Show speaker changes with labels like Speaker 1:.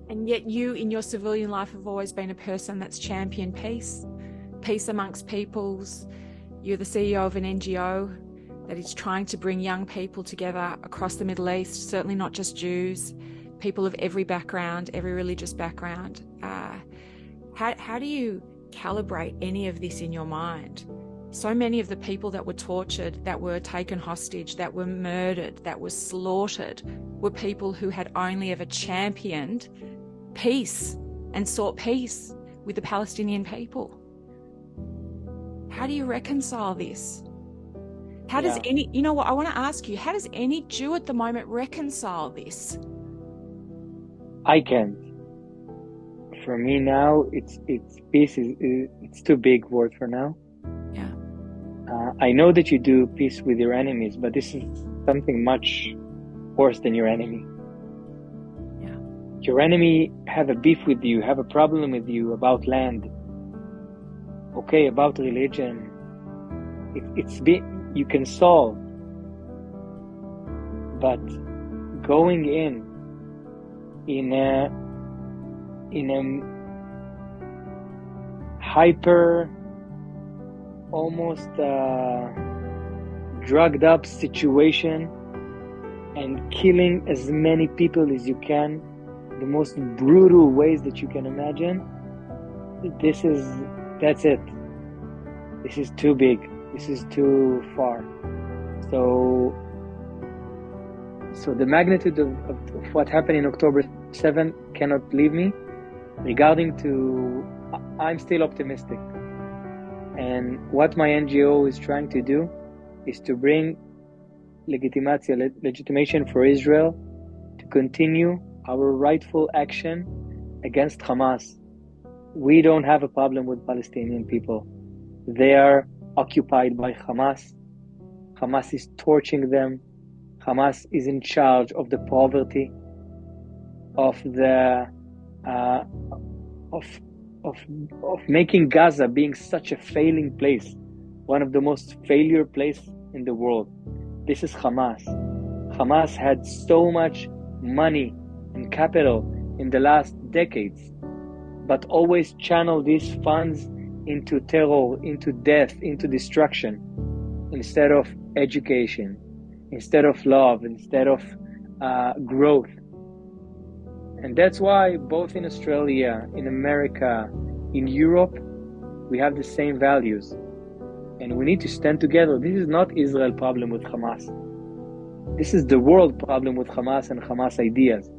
Speaker 1: And yet you, in your civilian life, have always been a person that's championed peace amongst peoples. You're the CEO of an NGO that is trying to bring young people together across the Middle East, certainly not just Jews, people of every background, every religious background. How do you calibrate any of this in your mind? So many of the people that were tortured, that were taken hostage, that were murdered, that were slaughtered, were people who had only ever championed peace and sought peace with the Palestinian people. How do you reconcile this? How does any, you know what, I want to ask you, how does any Jew at the moment reconcile this?
Speaker 2: I can't. For me now, it's peace it's too big word for now.
Speaker 1: Yeah.
Speaker 2: I know that you do peace with your enemies, but this is something much worse than your enemy.
Speaker 1: Yeah.
Speaker 2: Your enemy have a beef with you, have a problem with you about land. Okay, about religion. You can solve. But going in a hyper, almost drugged up situation and killing as many people as you can, the most brutal ways that you can imagine, that's it. This is too big. This is too far. So the magnitude of what happened in October 7 cannot leave me. I'm still optimistic. And what my NGO is trying to do is to bring legitimation for Israel to continue our rightful action against Hamas. We don't have a problem with Palestinian people. They are occupied by Hamas. Hamas is torturing them. Hamas is in charge of the poverty, of the of making Gaza being such a failing place, one of the most failure places in the world. This is Hamas. Hamas had so much money and capital in the last decades, but always channel these funds into terror, into death, into destruction, instead of education, instead of love, instead of growth. And that's why both in Australia, in America, in Europe, we have the same values. And we need to stand together. This is not Israel's problem with Hamas. This is the world problem with Hamas and Hamas ideas.